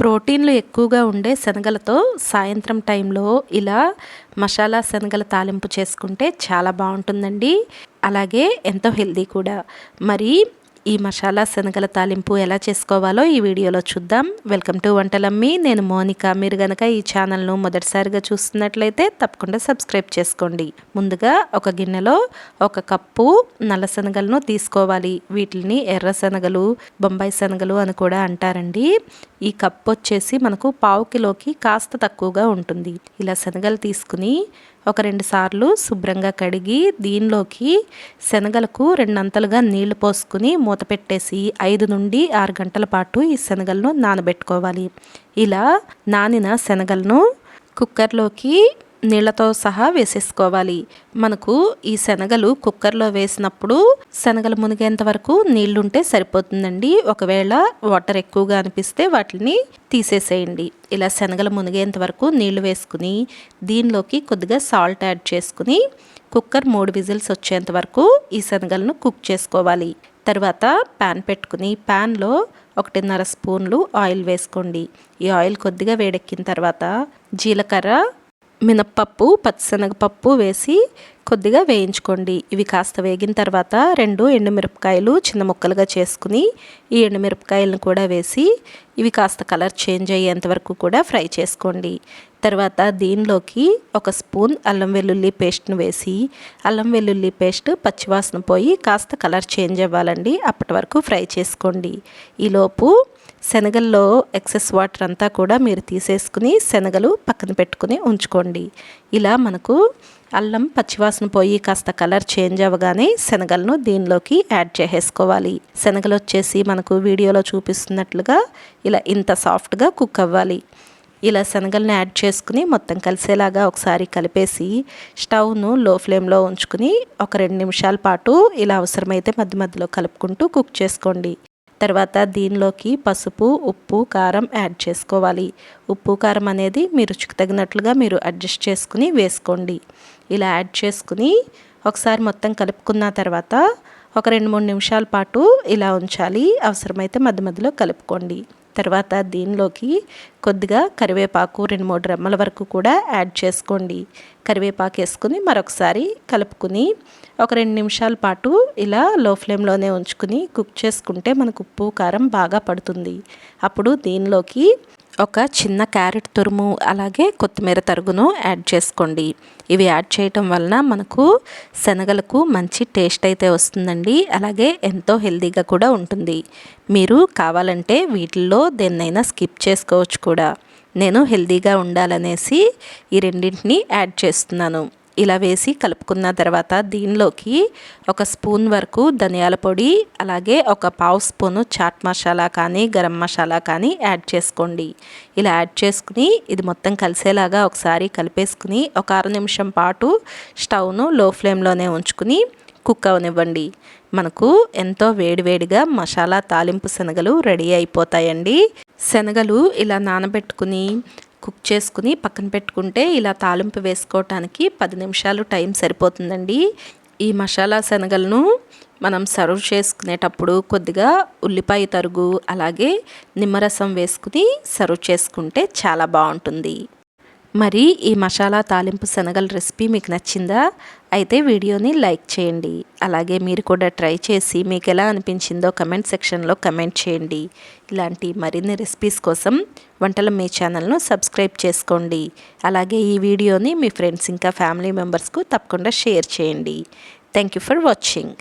ప్రోటీన్లు ఎక్కువగా ఉండే శనగలతో సాయంత్రం టైంలో ఇలా మసాలా శనగల తాలింపు చేసుకుంటే చాలా బాగుంటుందండి. అలాగే ఎంతో హెల్దీ కూడా. మరి ఈ మసాలా శనగల తాలింపు ఎలా చేసుకోవాలో ఈ వీడియోలో చూద్దాం. Welcome to Vantalammi. నేను మోనిక. మీరు గనక ఈ ఛానల్ను మొదటిసారిగా చూస్తున్నట్లయితే తప్పకుండా సబ్స్క్రైబ్ చేసుకోండి. ముందుగా ఒక గిన్నెలో 1 కప్పు నల్ల శనగలను తీసుకోవాలి. వీటిని ఎర్ర శనగలు, బొంబాయి శనగలు అని కూడా అంటారండి. ఈ కప్పు వచ్చేసి మనకు 1/2 కిలోకి కాస్త తక్కువగా ఉంటుంది. ఇలా శనగలు తీసుకుని ఒక 2 సార్లు శుభ్రంగా కడిగి దీనిలోకి శనగలకు 2 అంతలుగా నీళ్లు పోసుకుని మూత పెట్టేసి 5 నుండి 6 గంటల పాటు ఈ శనగలను నానబెట్టుకోవాలి. ఇలా నానిన శనగలను కుక్కర్లోకి నీళ్లతో సహా వేసేసుకోవాలి. మనకు ఈ శనగలు కుక్కర్లో వేసినప్పుడు శనగలు మునిగేంత వరకు నీళ్లుంటే సరిపోతుందండి. ఒకవేళ వాటర్ ఎక్కువగా అనిపిస్తే వాటిని తీసేసేయండి. ఇలా శనగలు మునిగేంత వరకు నీళ్లు వేసుకుని దీనిలోకి కొద్దిగా సాల్ట్ యాడ్ చేసుకుని కుక్కర్ 3 విజిల్స్ వచ్చేంత వరకు ఈ శనగలను కుక్ చేసుకోవాలి. తర్వాత ప్యాన్ పెట్టుకుని ప్యాన్లో 1.5 స్పూన్లు ఆయిల్ వేసుకోండి. ఈ ఆయిల్ కొద్దిగా వేడెక్కిన తర్వాత జీలకర్ర, మినప్పప్పు, పచ్చిశనగపప్పు వేసి కొద్దిగా వేయించుకోండి. ఇవి కాస్త వేగిన తర్వాత 2 ఎండుమిరపకాయలు చిన్న ముక్కలుగా చేసుకుని ఈ ఎండుమిరపకాయలను కూడా వేసి ఇవి కాస్త కలర్ చేంజ్ అయ్యేంత వరకు కూడా ఫ్రై చేసుకోండి. తర్వాత దీనిలోకి 1 స్పూన్ అల్లం వెల్లుల్లి పేస్ట్ను వేసి అల్లం వెల్లుల్లి పేస్ట్ పచ్చివాసన పోయి కాస్త కలర్ చేంజ్ అవ్వాలండి. అప్పటి వరకు ఫ్రై చేసుకోండి. ఈలోపు శనగల్లో ఎక్సెస్ వాటర్ అంతా కూడా మీరు తీసేసుకుని శనగలు పక్కన పెట్టుకుని ఉంచుకోండి. ఇలా మనకు అల్లం పచ్చివాసన పోయి కాస్త కలర్ చేంజ్ అవ్వగానే శనగలను దీనిలోకి యాడ్ చేసేసుకోవాలి. శనగలు వచ్చేసి మనకు వీడియోలో చూపిస్తున్నట్లుగా ఇలా ఇంత సాఫ్ట్గా కుక్ అవ్వాలి. ఇలా శనగలను యాడ్ చేసుకుని మొత్తం కలిసేలాగా ఒకసారి కలిపేసి స్టవ్ను లో ఫ్లేమ్లో ఉంచుకుని ఒక 2 నిమిషాల పాటు ఇలా అవసరమైతే మధ్య మధ్యలో కలుపుకుంటూ కుక్ చేసుకోండి. తర్వాత దీనిలోకి పసుపు, ఉప్పు, కారం యాడ్ చేసుకోవాలి. ఉప్పు, కారం అనేది మీ రుచికి తగినట్లుగా మీరు అడ్జస్ట్ చేసుకుని వేసుకోండి. ఇలా యాడ్ చేసుకుని ఒకసారి మొత్తం కలుపుకున్న తర్వాత ఒక 2-3 నిమిషాల పాటు ఇలా ఉంచాలి. అవసరమైతే మధ్య మధ్యలో కలుపుకోండి. తర్వాత దీనిలోకి కొద్దిగా కరివేపాకు 2-3 రెమ్మల వరకు కూడా యాడ్ చేసుకోండి. కరివేపాకు వేసుకుని మరొకసారి కలుపుకుని ఒక 2 నిమిషాల పాటు ఇలా లో ఫ్లేమ్లోనే ఉంచుకుని కుక్ చేసుకుంటే మనకు ఉప్పు, కారం బాగా పడుతుంది. అప్పుడు దీనిలోకి ఒక చిన్న క్యారెట్ తురుము అలాగే కొత్తిమీర తరుగును యాడ్ చేసుకోండి. ఇవి యాడ్ చేయటం వలన మనకు శనగలకు మంచి టేస్ట్ అయితే వస్తుందండి. అలాగే ఎంతో హెల్తీగా కూడా ఉంటుంది. మీరు కావాలంటే వీటిల్లో దేన్నైనా స్కిప్ చేసుకోవచ్చు కూడా. నేను హెల్తీగా ఉండాలనేసి ఈ రెండింటిని యాడ్ చేస్తున్నాను. ఇలా వేసి కలుపుకున్న తర్వాత దీనిలోకి 1 స్పూన్ వరకు ధనియాల పొడి అలాగే ఒక 1/2 స్పూను చాట్ మసాలా కానీ గరం మసాలా కానీ యాడ్ చేసుకోండి. ఇలా యాడ్ చేసుకుని ఇది మొత్తం కలిసేలాగా ఒకసారి కలిపేసుకుని ఒక 6 నిమిషం పాటు స్టవ్ను లో ఫ్లేమ్లోనే ఉంచుకుని కుక్ అవనివ్వండి. మనకు ఎంతో వేడివేడిగా మసాలా తాలింపు శనగలు రెడీ అయిపోతాయండి. శనగలు ఇలా నానబెట్టుకుని కుక్ చేసుకుని పక్కన పెట్టుకుంటే ఇలా తాలింపు వేసుకోవటానికి 10 నిమిషాలు టైం సరిపోతుందండి. ఈ మసాలా శనగలను మనం సర్వ్ చేసుకునేటప్పుడు కొద్దిగా ఉల్లిపాయ తరుగు అలాగే నిమ్మరసం వేసుకుని సర్వ్ చేసుకుంటే చాలా బాగుంటుంది. మరి ఈ మసాలా తాలింపు శనగల రెసిపీ మీకు నచ్చిందా? అయితే వీడియోని లైక్ చేయండి. అలాగే మీరు కూడా ట్రై చేసి మీకు ఎలా అనిపించిందో కమెంట్ సెక్షన్లో కమెంట్ చేయండి. ఇలాంటి మరిన్ని రెసిపీస్ కోసం వంటలమ్మి ఛానల్ను సబ్స్క్రైబ్ చేసుకోండి. అలాగే ఈ వీడియోని మీ ఫ్రెండ్స్ ఇంకా ఫ్యామిలీ మెంబర్స్కు తప్పకుండా షేర్ చేయండి. Thank you for watching.